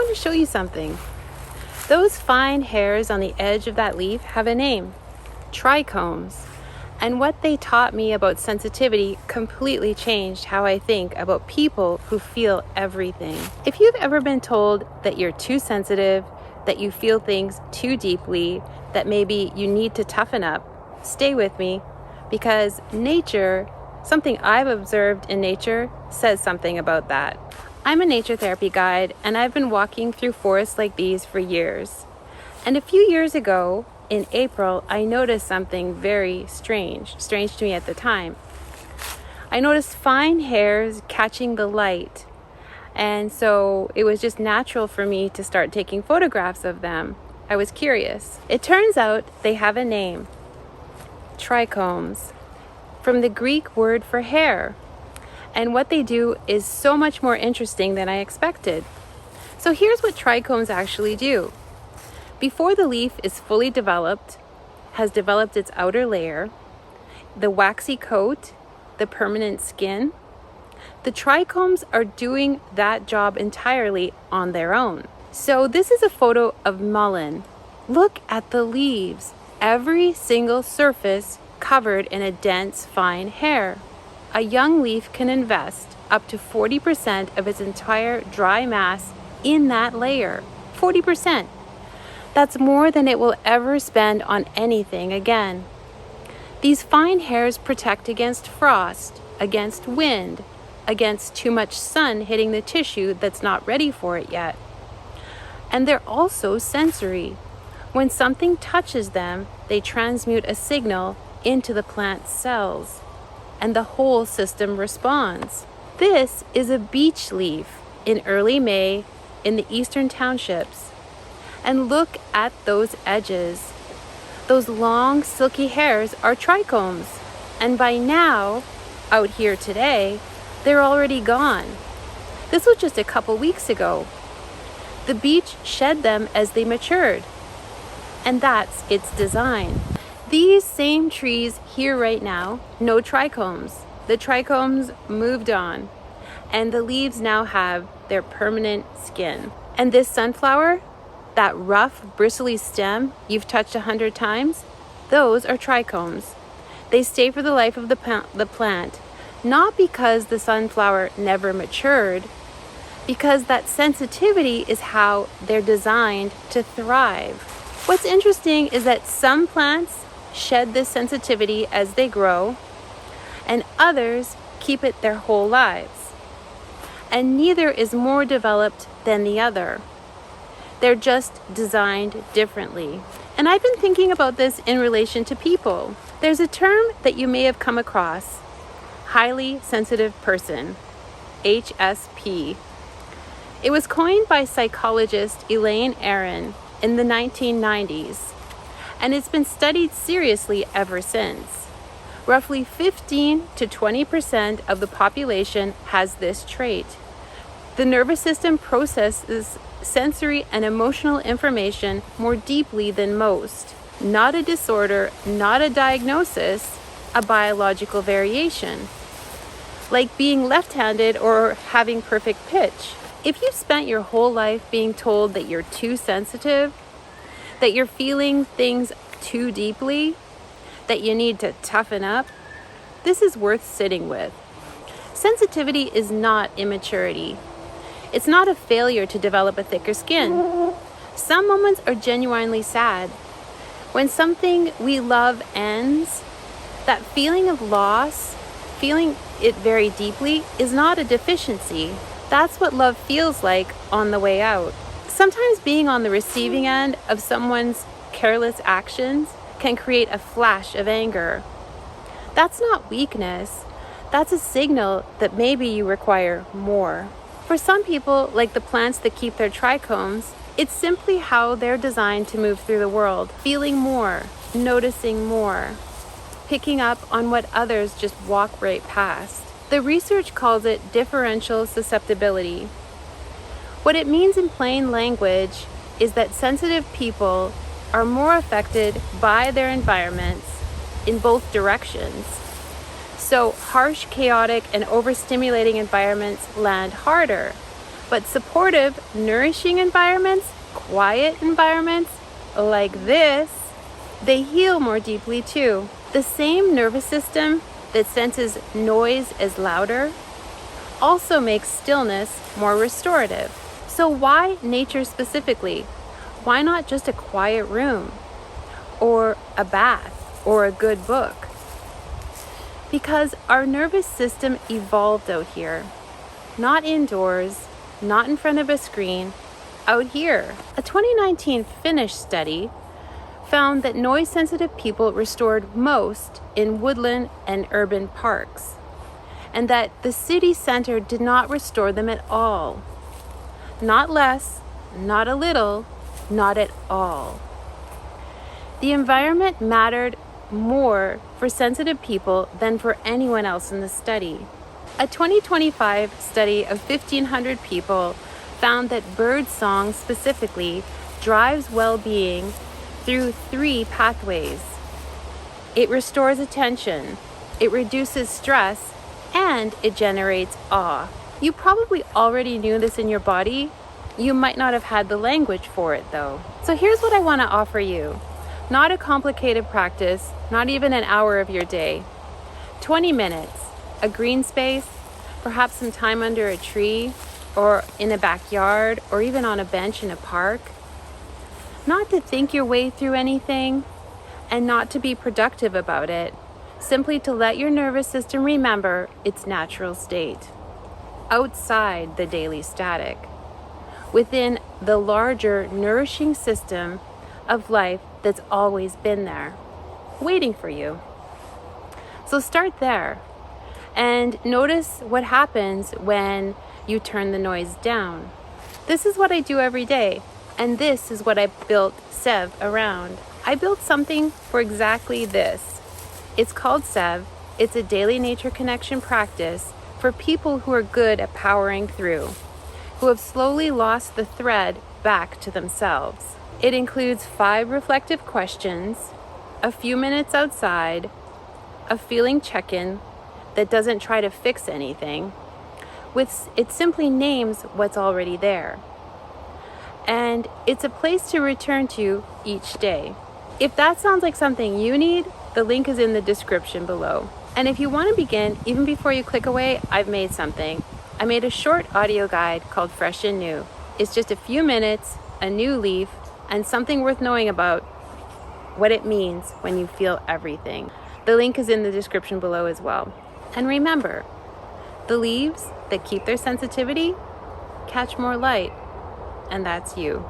want to show you something. Those fine hairs on the edge of that leaf have a name, trichomes. And what they taught me about sensitivity completely changed how I think about people who feel everything. If you've ever been told that you're too sensitive, that you feel things too deeply, that maybe you need to toughen up, stay with me, because nature, something I've observed in nature, says something about that. I'm a nature therapy guide, and I've been walking through forests like these for years. And a few years ago, in April, I noticed something very strange to me at the time. I noticed fine hairs catching the light, and so it was just natural for me to start taking photographs of them. I was curious. It turns out they have a name, trichomes, from the Greek word for hair. And what they do is so much more interesting than I expected. So here's what trichomes actually do. Before the leaf is fully developed, has developed its outer layer, the waxy coat, the permanent skin, the trichomes are doing that job entirely on their own. So this is a photo of mullein. Look at the leaves, every single surface covered in a dense, fine hair. A young leaf can invest up to 40% of its entire dry mass in that layer. 40%. That's more than it will ever spend on anything again. These fine hairs protect against frost, against wind, against too much sun hitting the tissue that's not ready for it yet. And they're also sensory. When something touches them, they transmute a signal into the plant's cells, and the whole system responds. This is a beech leaf in early May in the eastern townships. And look at those edges. Those long, silky hairs are trichomes. And by now, out here today, they're already gone. This was just a couple weeks ago. The beech shed them as they matured. And that's its design. These same trees here right now, no trichomes. The trichomes moved on, and the leaves now have their permanent skin. And this sunflower, that rough, bristly stem you've touched 100 times, those are trichomes. They stay for the life of the plant, not because the sunflower never matured, because that sensitivity is how they're designed to thrive. What's interesting is that some plants shed this sensitivity as they grow, and others keep it their whole lives. And neither is more developed than the other. They're just designed differently. And I've been thinking about this in relation to people. There's a term that you may have come across, highly sensitive person, HSP. It was coined by psychologist Elaine Aron in the 1990s, and it's been studied seriously ever since. Roughly 15 to 20% of the population has this trait. The nervous system processes sensory and emotional information more deeply than most. Not a disorder, not a diagnosis, a biological variation. Like being left-handed or having perfect pitch. If you've spent your whole life being told that you're too sensitive, that you're feeling things too deeply, that you need to toughen up, this is worth sitting with. Sensitivity is not immaturity. It's not a failure to develop a thicker skin. Some moments are genuinely sad. When something we love ends, that feeling of loss, feeling it very deeply, is not a deficiency. That's what love feels like on the way out. Sometimes being on the receiving end of someone's careless actions can create a flash of anger. That's not weakness. That's a signal that maybe you require more. For some people, like the plants that keep their trichomes, it's simply how they're designed to move through the world, feeling more, noticing more, picking up on what others just walk right past. The research calls it differential susceptibility. What it means in plain language is that sensitive people are more affected by their environments in both directions. So harsh, chaotic, and overstimulating environments land harder, But supportive, nourishing environments, quiet environments like this, they heal more deeply too. The same nervous system that senses noise as louder also makes stillness more restorative. So why nature specifically? Why not just a quiet room or a bath or a good book? Because our nervous system evolved out here, not indoors, not in front of a screen, out here. A 2019 Finnish study found that noise-sensitive people restored most in woodland and urban parks, and that the city center did not restore them at all. Not less, not a little, not at all. The environment mattered more for sensitive people than for anyone else in the study. A 2025 study of 1,500 people found that bird song specifically drives well-being through 3 pathways. It restores attention, it reduces stress, and it generates awe. You probably already knew this in your body. You might not have had the language for it though. So here's what I want to offer you. Not a complicated practice, not even an hour of your day. 20 minutes, a green space, perhaps some time under a tree or in a backyard or even on a bench in a park. Not to think your way through anything and not to be productive about it, simply to let your nervous system remember its natural state, outside the daily static, within the larger nourishing system of life that's always been there, waiting for you. So start there and notice what happens when you turn the noise down. This is what I do every day, and this is what I built Sev around. I built something for exactly this. It's called Sev. It's a daily nature connection practice for people who are good at powering through, who have slowly lost the thread back to themselves. It includes 5 reflective questions, a few minutes outside, a feeling check-in that doesn't try to fix anything. It simply names what's already there. And it's a place to return to each day. If that sounds like something you need, the link is in the description below. And if you want to begin, even before you click away, I've made something. I made a short audio guide called Fresh and New. It's just a few minutes, a new leaf, and something worth knowing about what it means when you feel everything. The link is in the description below as well. And remember, the leaves that keep their sensitivity catch more light, and that's you.